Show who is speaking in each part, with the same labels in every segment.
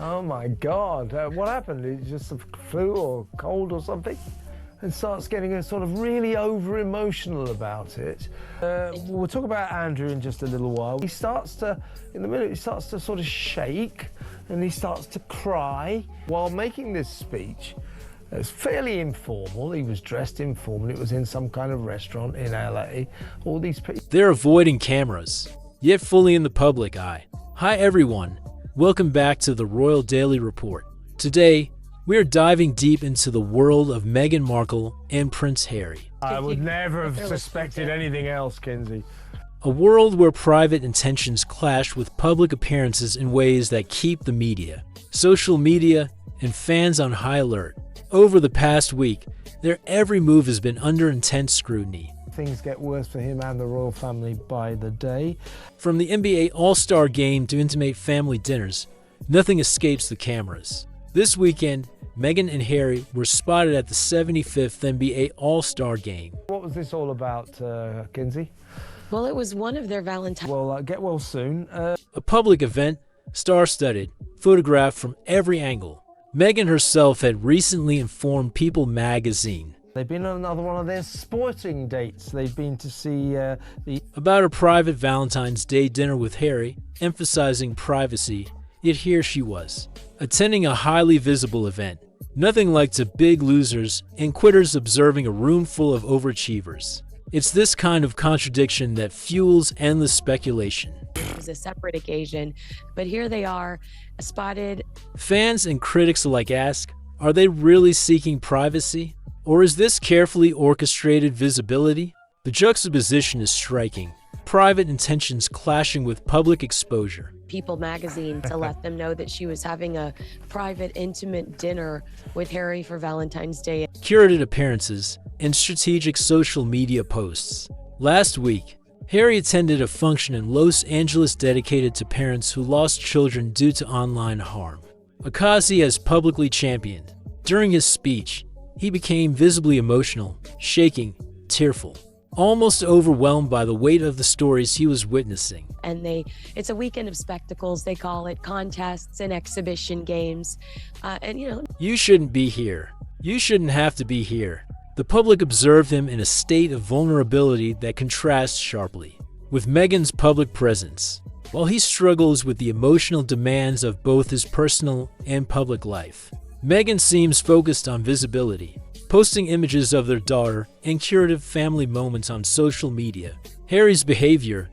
Speaker 1: Oh my God, what happened? Is it just a flu or cold or something? And starts getting sort of really over-emotional about it. We'll talk about Andrew in just a little while. He starts to, in the middle, he starts to sort of shake and he starts to cry while making this speech. It's fairly informal. He was dressed informal. It was in some kind of restaurant in LA. All these people.
Speaker 2: They're avoiding cameras, yet fully in the public eye. Hi everyone, welcome back to the Royal Daily Report. Today, we are diving deep into the world of Meghan Markle and Prince Harry.
Speaker 1: I would never have suspected anything else, Kinsey.
Speaker 2: A world where private intentions clash with public appearances in ways that keep the media, social media, and fans on high alert. Over the past week, their every move has been under intense scrutiny.
Speaker 1: Things get worse for him and the royal family by the day.
Speaker 2: From the NBA All-Star Game to intimate family dinners, nothing escapes the cameras. This weekend, Meghan and Harry were spotted at the 75th NBA All-Star Game.
Speaker 1: What was this all about, Kinsey?
Speaker 3: Well, it was one of their Valentine's.
Speaker 1: Well, get well soon.
Speaker 2: A public event, star-studded, photographed from every angle. Meghan herself had recently informed People magazine
Speaker 1: They've been on another one of their sporting dates. They've been to see
Speaker 2: about a private Valentine's Day dinner with Harry, emphasizing privacy, yet here she was, attending a highly visible event. Nothing like to big losers and quitters observing a room full of overachievers. It's this kind of contradiction that fuels endless speculation.
Speaker 3: It was a separate occasion, but here they are, spotted.
Speaker 2: Fans and critics alike ask, are they really seeking privacy? Or is this carefully orchestrated visibility? The juxtaposition is striking. Private intentions clashing with public exposure.
Speaker 3: People magazine to let them know that she was having a private, intimate dinner with Harry for Valentine's Day.
Speaker 2: Curated appearances and strategic social media posts. Last week, Harry attended a function in Los Angeles dedicated to parents who lost children due to online harm, a cause he has publicly championed. During his speech, he became visibly emotional, shaking, tearful, almost overwhelmed by the weight of the stories he was witnessing.
Speaker 3: And it's a weekend of spectacles, they call it, contests and exhibition games.
Speaker 2: You shouldn't be here. You shouldn't have to be here. The public observed him in a state of vulnerability that contrasts sharply with Meghan's public presence, while he struggles with the emotional demands of both his personal and public life. Meghan seems focused on visibility, posting images of their daughter and curative family moments on social media. Harry's behavior.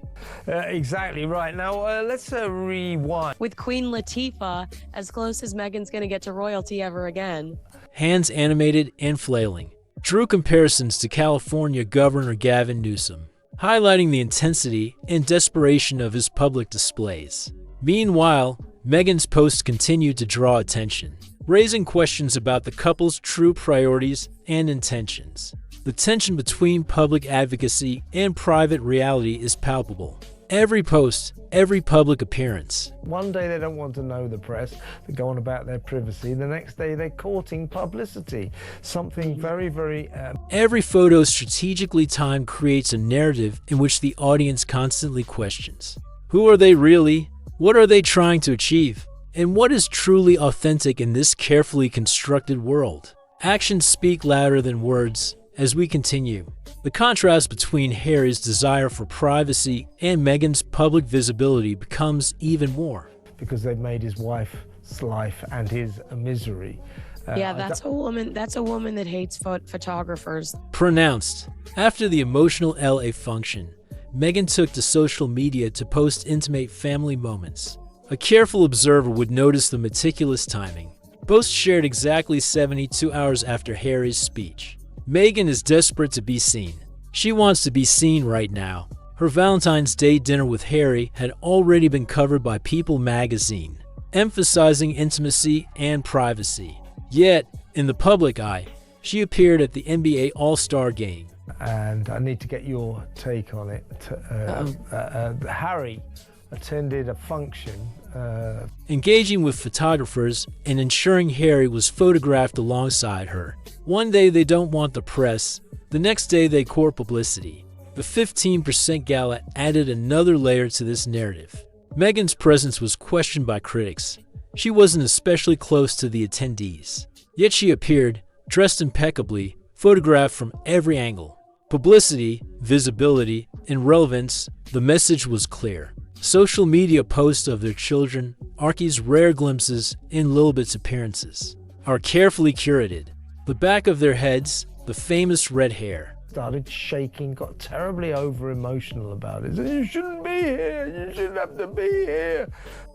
Speaker 1: Exactly right. Now, let's rewind.
Speaker 3: With Queen Latifah, as close as Meghan's going to get to royalty ever again.
Speaker 2: Hands animated and flailing. Drew comparisons to California Governor Gavin Newsom, highlighting the intensity and desperation of his public displays. Meanwhile, Meghan's posts continued to draw attention, raising questions about the couple's true priorities and intentions. The tension between public advocacy and private reality is palpable. Every post, every public appearance.
Speaker 1: One day they don't want to know the press, they go on about their privacy. The next day they're courting publicity. Something very, very...
Speaker 2: Every photo strategically timed creates a narrative in which the audience constantly questions. Who are they really? What are they trying to achieve? And what is truly authentic in this carefully constructed world? Actions speak louder than words. As we continue, the contrast between Harry's desire for privacy and Meghan's public visibility becomes even more.
Speaker 1: Because they've made his wife's life and his a misery.
Speaker 3: Yeah, that's a woman that hates photographers.
Speaker 2: Pronounced. After the emotional LA function, Meghan took to social media to post intimate family moments. A careful observer would notice the meticulous timing. Both shared exactly 72 hours after Harry's speech. Meghan is desperate to be seen. She wants to be seen right now. Her Valentine's Day dinner with Harry had already been covered by People magazine, emphasizing intimacy and privacy. Yet, in the public eye, she appeared at the NBA All-Star Game.
Speaker 1: And I need to get your take on it. Harry attended a function.
Speaker 2: Engaging with photographers and ensuring Harry was photographed alongside her. One day they don't want the press, the next day they court publicity. The 15% gala added another layer to this narrative. Meghan's presence was questioned by critics. She wasn't especially close to the attendees. Yet she appeared, dressed impeccably, photographed from every angle. Publicity, visibility, and relevance, the message was clear. Social media posts of their children, Archie's rare glimpses in Lilibet's appearances, are carefully curated. The back of their heads, the famous red hair.
Speaker 1: Started shaking, got terribly over-emotional about it. You shouldn't be here, you shouldn't have to be here.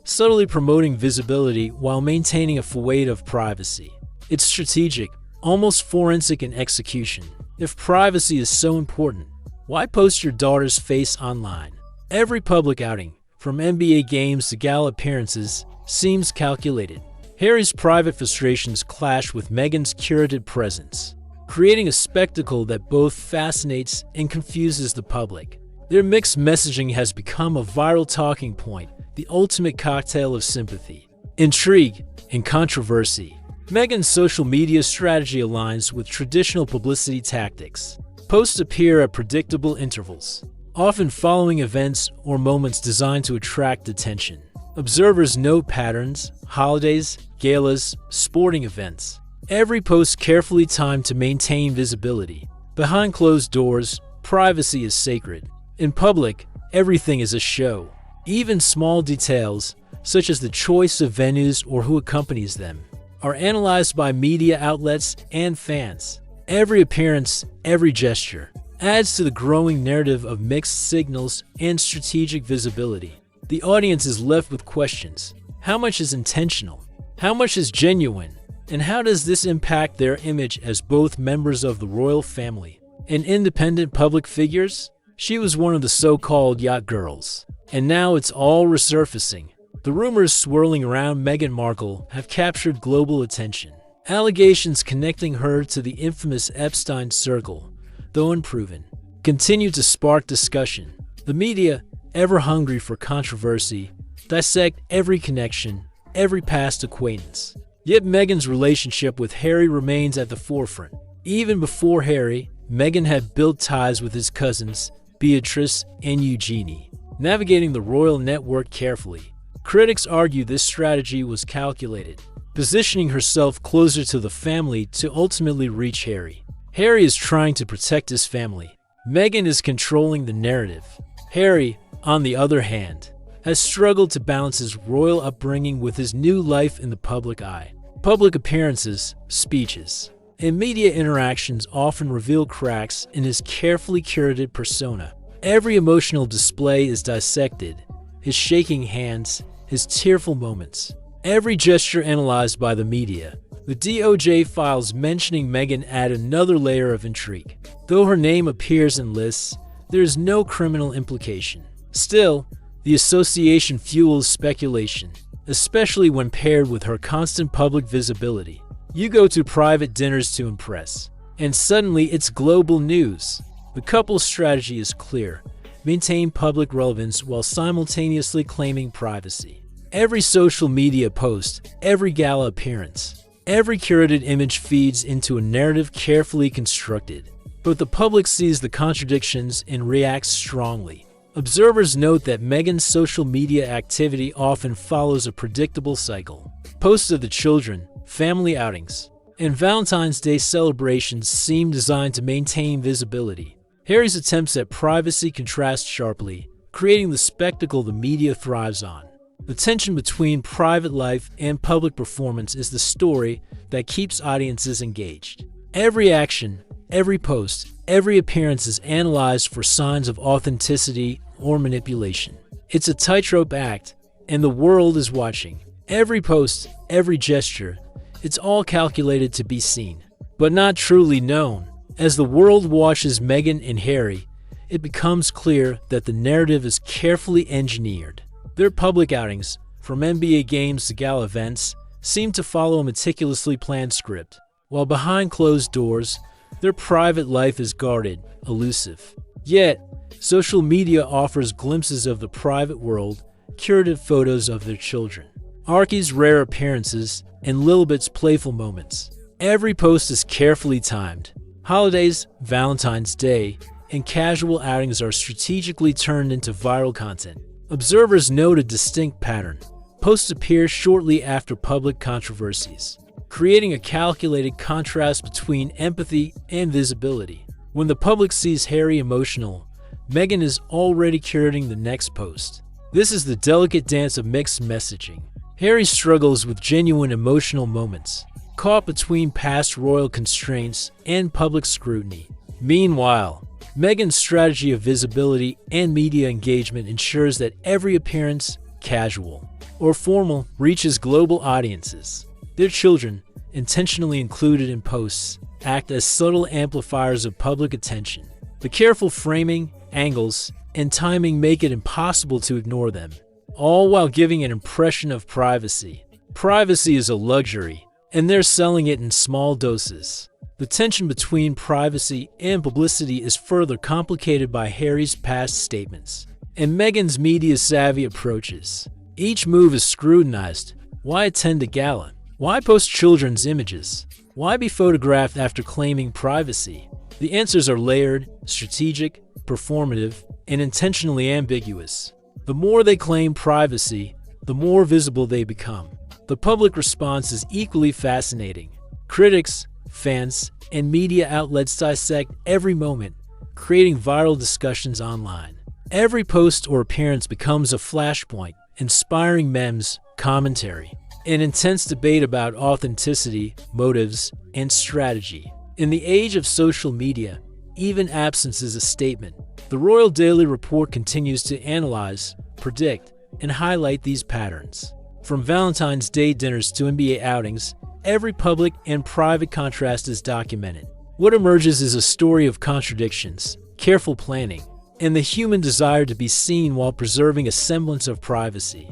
Speaker 2: Subtly promoting visibility while maintaining a facade of privacy. It's strategic, almost forensic in execution. If privacy is so important, why post your daughter's face online? Every public outing, from NBA games to gala appearances, seems calculated. Harry's private frustrations clash with Meghan's curated presence, creating a spectacle that both fascinates and confuses the public. Their mixed messaging has become a viral talking point, the ultimate cocktail of sympathy, intrigue, and controversy. Meghan's social media strategy aligns with traditional publicity tactics. Posts appear at predictable intervals, often following events or moments designed to attract attention. Observers note patterns, holidays, galas, sporting events. Every post carefully timed to maintain visibility. Behind closed doors, privacy is sacred. In public, everything is a show. Even small details, such as the choice of venues or who accompanies them, are analyzed by media outlets and fans. Every appearance, every gesture, adds to the growing narrative of mixed signals and strategic visibility. The audience is left with questions. How much is intentional? How much is genuine? And how does this impact their image as both members of the royal family and independent public figures? She was one of the so-called yacht girls, and now it's all resurfacing. The rumors swirling around Meghan Markle have captured global attention. Allegations connecting her to the infamous Epstein circle, though unproven, continue to spark discussion. The media, ever hungry for controversy, dissect every connection, every past acquaintance. Yet Meghan's relationship with Harry remains at the forefront. Even before Harry, Meghan had built ties with his cousins, Beatrice and Eugenie, navigating the royal network carefully. Critics argue this strategy was calculated, positioning herself closer to the family to ultimately reach Harry. Harry is trying to protect his family. Meghan is controlling the narrative. Harry, on the other hand, has struggled to balance his royal upbringing with his new life in the public eye. Public appearances, speeches, and media interactions often reveal cracks in his carefully curated persona. Every emotional display is dissected, his shaking hands, his tearful moments. Every gesture analyzed by the media. The DOJ files mentioning Meghan add another layer of intrigue. Though her name appears in lists, there is no criminal implication. Still, the association fuels speculation, especially when paired with her constant public visibility. You go to private dinners to impress, and suddenly it's global news. The couple's strategy is clear: maintain public relevance while simultaneously claiming privacy. Every social media post, every gala appearance, every curated image feeds into a narrative carefully constructed. But the public sees the contradictions and reacts strongly. Observers note that Meghan's social media activity often follows a predictable cycle. Posts of the children, family outings, and Valentine's Day celebrations seem designed to maintain visibility. Harry's attempts at privacy contrast sharply, creating the spectacle the media thrives on. The tension between private life and public performance is the story that keeps audiences engaged. Every action, every post, every appearance is analyzed for signs of authenticity or manipulation. It's a tightrope act, and the world is watching. Every post, every gesture, it's all calculated to be seen, but not truly known. As the world watches Meghan and Harry, it becomes clear that the narrative is carefully engineered. Their public outings, from NBA games to gala events, seem to follow a meticulously planned script, while behind closed doors, their private life is guarded, elusive. Yet, social media offers glimpses of the private world, curated photos of their children, Archie's rare appearances, and Lilibet's playful moments. Every post is carefully timed. Holidays, Valentine's Day, and casual outings are strategically turned into viral content. Observers note a distinct pattern. Posts appear shortly after public controversies, creating a calculated contrast between empathy and visibility. When the public sees Harry emotional, Meghan is already curating the next post. This is the delicate dance of mixed messaging. Harry struggles with genuine emotional moments, caught between past royal constraints and public scrutiny. Meanwhile, Meghan's strategy of visibility and media engagement ensures that every appearance, casual or formal, reaches global audiences. Their children, intentionally included in posts, act as subtle amplifiers of public attention. The careful framing, angles, and timing make it impossible to ignore them, all while giving an impression of privacy. Privacy is a luxury, and they're selling it in small doses. The tension between privacy and publicity is further complicated by Harry's past statements and Meghan's media-savvy approaches. Each move is scrutinized. Why attend a gala? Why post children's images? Why be photographed after claiming privacy? The answers are layered, strategic, performative, and intentionally ambiguous. The more they claim privacy, the more visible they become. The public response is equally fascinating. Critics, fans, and media outlets dissect every moment, creating viral discussions online. Every post or appearance becomes a flashpoint, inspiring memes, commentary, and intense debate about authenticity, motives, and strategy. In the age of social media, even absence is a statement. The Royal Daily Report continues to analyze, predict, and highlight these patterns. From Valentine's Day dinners to NBA outings, every public and private contrast is documented. What emerges is a story of contradictions, careful planning, and the human desire to be seen while preserving a semblance of privacy.